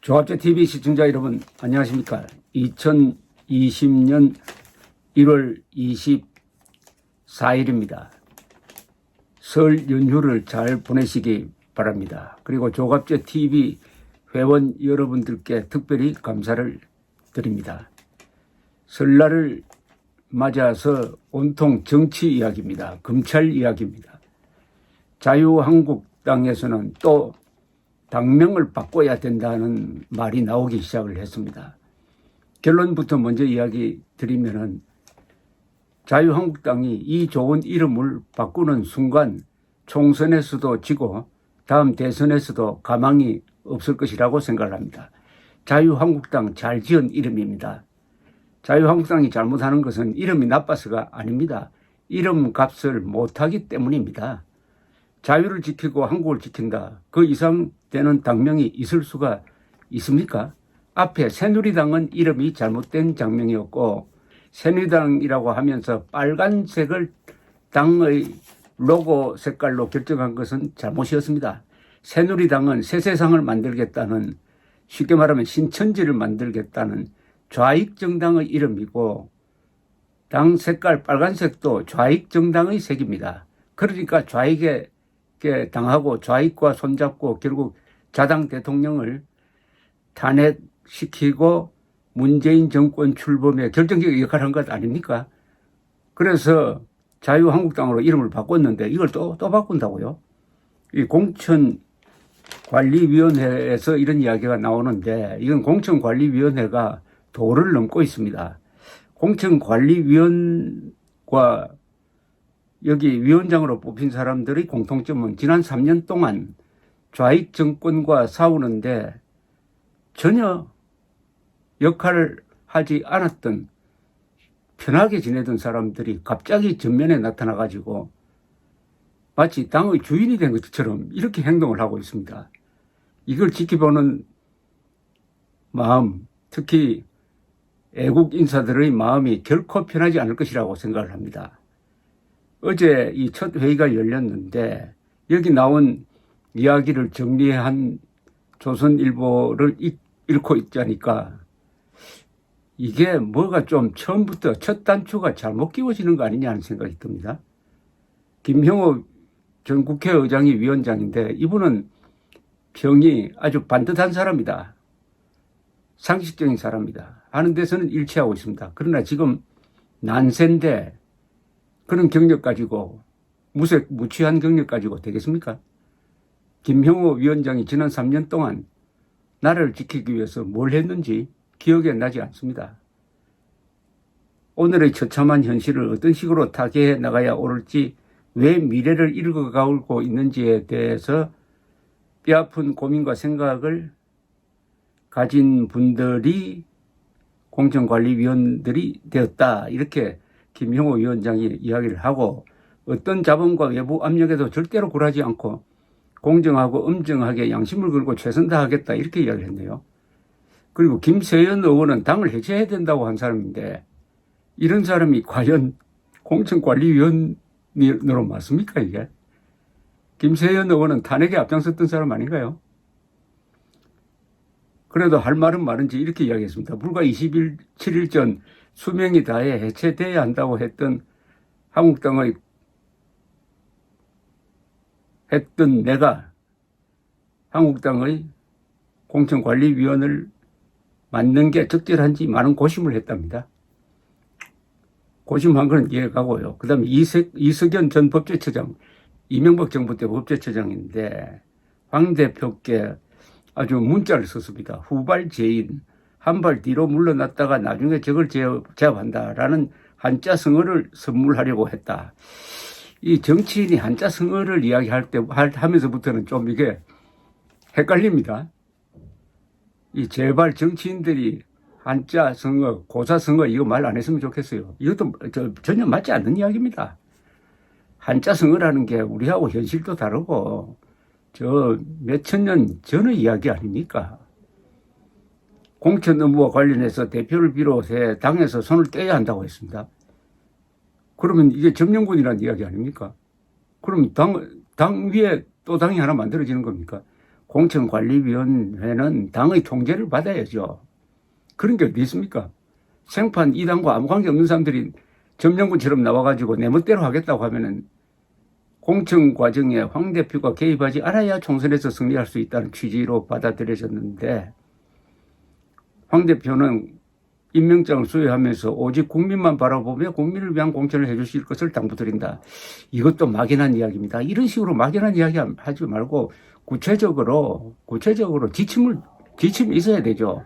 조합제TV 시청자 여러분 안녕하십니까. 2020년 1월 24일입니다. 설 연휴를 잘 보내시기 바랍니다. 그리고 조합제TV 회원 여러분들께 특별히 감사를 드립니다. 설날을 맞아서 온통 정치 이야기입니다. 검찰 이야기입니다. 자유한국당에서는 또 당명을 바꿔야 된다는 말이 나오기 시작을 했습니다. 결론부터 먼저 이야기 드리면은 자유한국당이 이 좋은 이름을 바꾸는 순간 총선에서도 지고 다음 대선에서도 가망이 없을 것이라고 생각을 합니다. 자유한국당 잘 지은 이름입니다. 자유한국당이 잘못하는 것은 이름이 나빠서가 아닙니다. 이름 값을 못하기 때문입니다. 자유를 지키고 한국을 지킨다. 그 이상 되는 당명이 있을 수가 있습니까? 앞에 새누리당은 이름이 잘못된 장명이었고 새누리당이라고 하면서 빨간색을 당의 로고 색깔로 결정한 것은 잘못이었습니다. 새누리당은 새 세상을 만들겠다는, 쉽게 말하면 신천지를 만들겠다는 좌익정당의 이름이고 당 색깔 빨간색도 좌익정당의 색입니다. 그러니까 좌익에 당하고 좌익과 손잡고 결국 자당 대통령을 탄핵시키고 문재인 정권 출범에 결정적인 역할을 한 것 아닙니까? 그래서 자유한국당으로 이름을 바꿨는데 이걸 또 바꾼다고요? 이 공천관리위원회에서 이런 이야기가 나오는데 이건 공천관리위원회가 도를 넘고 있습니다. 공천관리위원과 여기 위원장으로 뽑힌 사람들의 공통점은 지난 3년 동안 좌익 정권과 싸우는데 전혀 역할을 하지 않았던 편하게 지내던 사람들이 갑자기 전면에 나타나가지고 마치 당의 주인이 된 것처럼 이렇게 행동을 하고 있습니다. 이걸 지켜보는 마음, 특히 애국 인사들의 마음이 결코 편하지 않을 것이라고 생각을 합니다. 어제 이 첫 회의가 열렸는데 여기 나온 이야기를 정리한 조선일보를 읽고 있자니까 이게 뭐가 좀 처음부터 첫 단추가 잘못 끼워지는 거 아니냐 하는 생각이 듭니다. 김형호 전 국회의장이 위원장인데 이분은 평이 아주 반듯한 사람이다. 상식적인 사람이다. 하는 데서는 일치하고 있습니다. 그러나 지금 난세인데 그런 경력 가지고 무취한 경력 가지고 되겠습니까? 김형호 위원장이 지난 3년 동안 나라를 지키기 위해서 뭘 했는지 기억에 나지 않습니다. 오늘의 처참한 현실을 어떤 식으로 타개해 나가야 옳을지, 왜 미래를 읽어가고 있는지에 대해서 뼈아픈 고민과 생각을 가진 분들이 공천관리위원들이 되었다. 이렇게 김형호 위원장이 이야기를 하고 어떤 자본과 외부 압력에도 절대로 굴하지 않고 공정하고 엄정하게 양심을 걸고 최선 다하겠다. 이렇게 이야기를 했네요. 그리고 김세연 의원은 당을 해체해야 된다고 한 사람인데 이런 사람이 과연 공천관리위원으로 맞습니까 이게? 김세연 의원은 탄핵에 앞장섰던 사람 아닌가요? 그래도 할 말은 많은지 이렇게 이야기했습니다. 불과 27일 전 수명이 다해 해체돼야 한다고 했던 한국당의 내가 한국당의 공천관리위원을 맡는 게 적절한지 많은 고심을 했답니다. 고심한 건 이해가고요. 그 다음에 이석연 전 법제처장, 이명박 정부 때 법제처장인데 황 대표께 아주 문자를 썼습니다. 후발제인, 한 발 뒤로 물러났다가 나중에 적을 제압한다라는 한자 성어를 선물하려고 했다. 이 정치인이 한자 성어를 이야기할 때 하면서부터는 좀 이게 헷갈립니다. 이 제발 정치인들이 한자 성어, 고사 성어 이거 말 안 했으면 좋겠어요. 이것도 전혀 맞지 않는 이야기입니다. 한자 성어라는 게 우리하고 현실도 다르고 저 몇천 년 전의 이야기 아닙니까? 공천 업무와 관련해서 대표를 비롯해 당에서 손을 떼야 한다고 했습니다. 그러면 이게 점령군이라는 이야기 아닙니까? 그럼 당 위에 또 당이 하나 만들어지는 겁니까? 공천관리위원회는 당의 통제를 받아야죠. 그런 게 어디 있습니까? 생판 이 당과 아무 관계 없는 사람들이 점령군처럼 나와가지고 내 멋대로 하겠다고 하면은 공천 과정에 황 대표가 개입하지 않아야 총선에서 승리할 수 있다는 취지로 받아들여졌는데, 황 대표는 임명장을 수여하면서 오직 국민만 바라보며 국민을 위한 공천을 해주실 것을 당부드린다. 이것도 막연한 이야기입니다. 이런 식으로 막연한 이야기 하지 말고 구체적으로 지침이 있어야 되죠.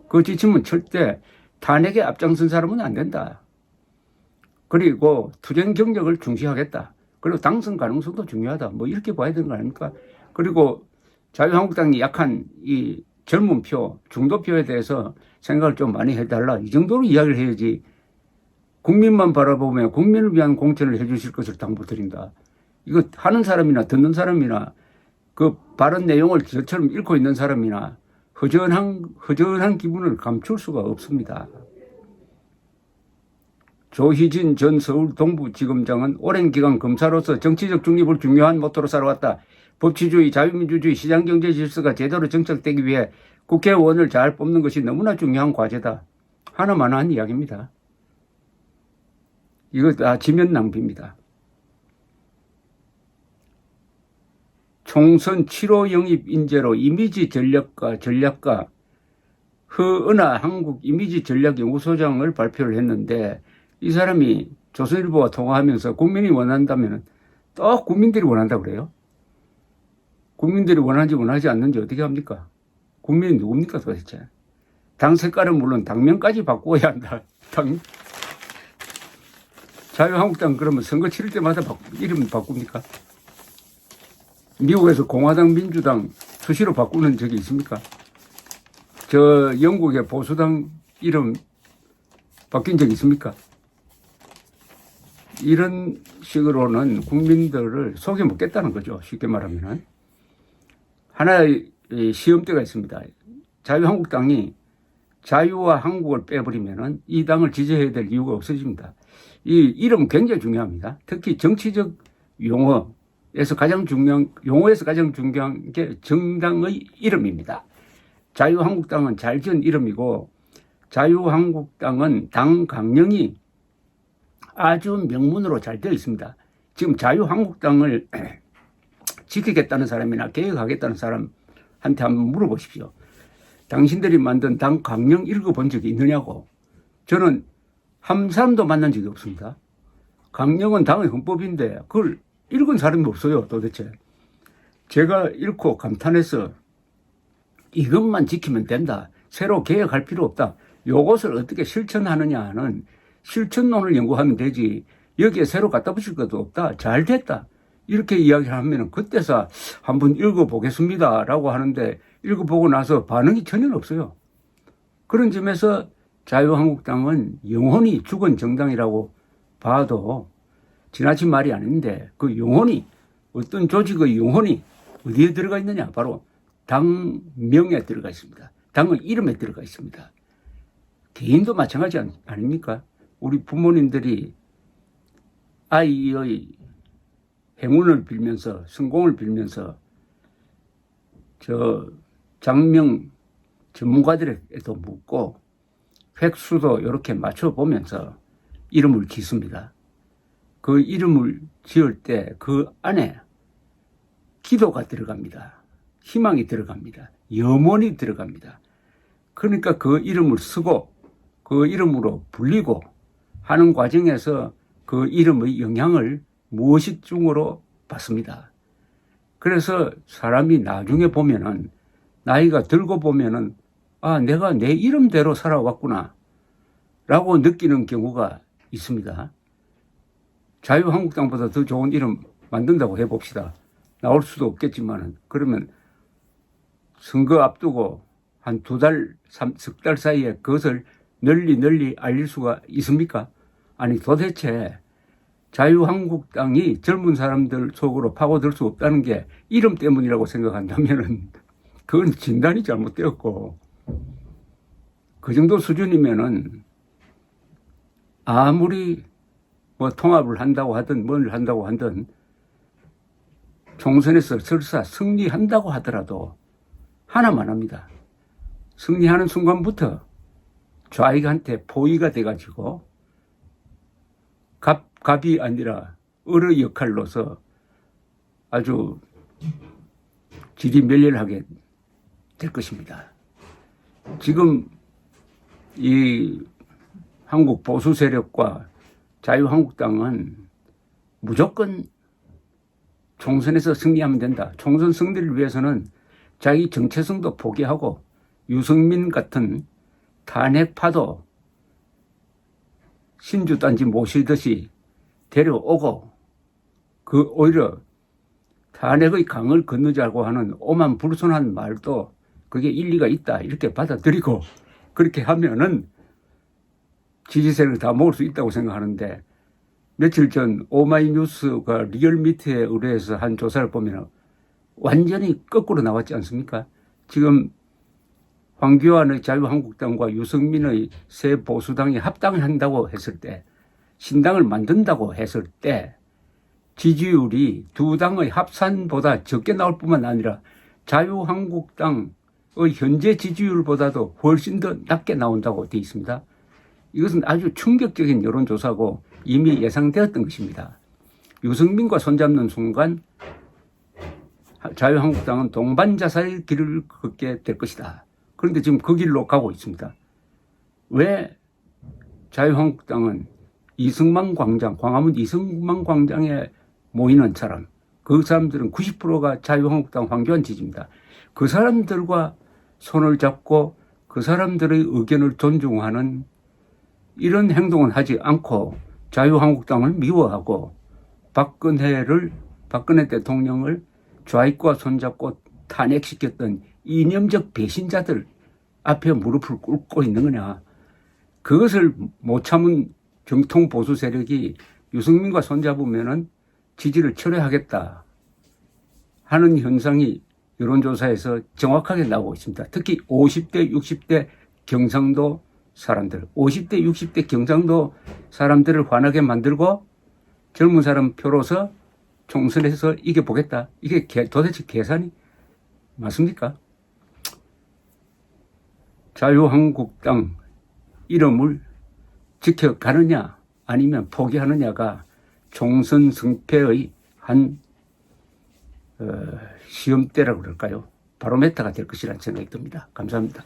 그 지침은 절대 탄핵에 앞장선 사람은 안 된다. 그리고 투쟁 경력을 중시하겠다. 그리고 당선 가능성도 중요하다. 뭐 이렇게 봐야 되는 거 아닙니까? 그리고 자유한국당이 약한 이 젊은 표, 중도표에 대해서 생각을 좀 많이 해달라. 이 정도로 이야기를 해야지. 국민만 바라보며 국민을 위한 공천을 해주실 것을 당부드린다. 이거 하는 사람이나 듣는 사람이나 그 발언 내용을 저처럼 읽고 있는 사람이나 허전한 기분을 감출 수가 없습니다. 조희진 전 서울 동부지검장은 오랜 기간 검사로서 정치적 중립을 중요한 모토로 살아왔다. 법치주의, 자유민주주의, 시장경제 질서가 제대로 정착되기 위해 국회의원을 잘 뽑는 것이 너무나 중요한 과제다. 하나만 한 이야기입니다. 이거 다 지면 낭비입니다. 총선 7호 영입 인재로 이미지 전략가 허은하 한국 이미지 전략연구소장을 발표를 했는데, 이 사람이 조선일보와 통화하면서 국민이 원한다면 또 국민들이 원한다고 그래요. 국민들이 원하는지 원하지 않는지 어떻게 합니까? 국민이 누굽니까 도대체? 당 색깔은 물론 당명까지 바꾸어야 한다. 자유한국당 그러면 선거 치를 때마다 이름 바꿉니까? 미국에서 공화당, 민주당 수시로 바꾸는 적이 있습니까? 저 영국의 보수당 이름 바뀐 적 있습니까? 이런 식으로는 국민들을 속여먹겠다는 거죠. 쉽게 말하면. 하나의 시험대가 있습니다. 자유한국당이 자유와 한국을 빼버리면 이 당을 지지해야 될 이유가 없어집니다. 이 이름 굉장히 중요합니다. 특히 정치적 용어에서 가장 중요한 게 정당의 이름입니다. 자유한국당은 잘 지은 이름이고, 자유한국당은 당 강령이 아주 명문으로 잘 되어 있습니다. 지금 자유한국당을 지키겠다는 사람이나 개혁하겠다는 사람한테 한번 물어보십시오. 당신들이 만든 당 강령 읽어본 적이 있느냐고. 저는 한 사람도 만난 적이 없습니다. 강령은 당의 헌법인데 그걸 읽은 사람이 없어요 도대체. 제가 읽고 감탄해서 이것만 지키면 된다. 새로 개혁할 필요 없다. 이것을 어떻게 실천하느냐는 실천론을 연구하면 되지. 여기에 새로 갖다 붙일 것도 없다. 잘 됐다. 이렇게 이야기를 하면 그때서 한번 읽어보겠습니다 라고 하는데, 읽어보고 나서 반응이 전혀 없어요. 그런 점에서 자유한국당은 영혼이 죽은 정당이라고 봐도 지나친 말이 아닌데, 그 영혼이, 어떤 조직의 영혼이 어디에 들어가 있느냐? 바로 당명에 들어가 있습니다. 당의 이름에 들어가 있습니다. 개인도 마찬가지 아닙니까? 우리 부모님들이 아이의 행운을 빌면서, 성공을 빌면서 저 장명 전문가들에게도 묻고 획수도 이렇게 맞춰보면서 이름을 짓습니다. 그 이름을 지을 때 그 안에 기도가 들어갑니다. 희망이 들어갑니다. 염원이 들어갑니다. 그러니까 그 이름을 쓰고 그 이름으로 불리고 하는 과정에서 그 이름의 영향을 무의식중으로 받습니다. 그래서 사람이 나중에 보면은, 나이가 들고 보면은, 아, 내가 내 이름대로 살아왔구나 라고 느끼는 경우가 있습니다. 자유한국당보다 더 좋은 이름 만든다고 해봅시다. 나올 수도 없겠지만은, 그러면 선거 앞두고 한 석 달 사이에 그것을 널리 알릴 수가 있습니까? 아니, 도대체 자유한국당이 젊은 사람들 속으로 파고들 수 없다는 게 이름 때문이라고 생각한다면은 그건 진단이 잘못되었고, 그 정도 수준이면은 아무리 뭐 통합을 한다고 하든 뭘 한다고 하든 총선에서 설사 승리한다고 하더라도 하나만 합니다. 승리하는 순간부터 좌익한테 포위가 돼가지고 갑이 아니라 을의 역할로서 아주 지리멸렬하게 될 것입니다. 지금 이 한국 보수 세력과 자유한국당은 무조건 총선에서 승리하면 된다. 총선 승리를 위해서는 자기 정체성도 포기하고 유승민 같은 탄핵파도 신주단지 모시듯이 데려오고 오히려 탄핵의 강을 건너자고 하는 오만불손한 말도 그게 일리가 있다 이렇게 받아들이고 그렇게 하면은 지지세를 다 모을 수 있다고 생각하는데 며칠 전 오마이뉴스가 리얼미터에 의뢰해서 한 조사를 보면 완전히 거꾸로 나왔지 않습니까? 지금 황교안의 자유한국당과 유승민의 새 보수당이 합당한다고 했을 때 신당을 만든다고 했을 때 지지율이 두 당의 합산보다 적게 나올 뿐만 아니라 자유한국당의 현재 지지율보다도 훨씬 더 낮게 나온다고 되어 있습니다. 이것은 아주 충격적인 여론조사고 이미 예상되었던 것입니다. 유승민과 손잡는 순간 자유한국당은 동반자살의 길을 걷게 될 것이다. 그런데 지금 그 길로 가고 있습니다. 왜 자유한국당은 이승만 광장, 광화문 이승만 광장에 모이는 사람, 그 사람들은 90%가 자유한국당 황교안 지지입니다. 그 사람들과 손을 잡고 그 사람들의 의견을 존중하는 이런 행동은 하지 않고 자유한국당을 미워하고 박근혜 대통령을 좌익과 손잡고 탄핵시켰던 이념적 배신자들 앞에 무릎을 꿇고 있는 거냐. 그것을 못 참은 정통 보수 세력이 유승민과 손잡으면은 지지를 철회하겠다 하는 현상이 여론조사에서 정확하게 나오고 있습니다. 특히 50대, 60대 경상도 사람들, 50대, 60대 경상도 사람들을 화나게 만들고 젊은 사람 표로서 총선에서 이겨보겠다. 이게 도대체 계산이 맞습니까? 자유한국당 이름을 지켜가느냐 아니면 포기하느냐가 총선 승패의 한 시험대라고 그럴까요? 바로메타가 될 것이라는 생각이 듭니다. 감사합니다.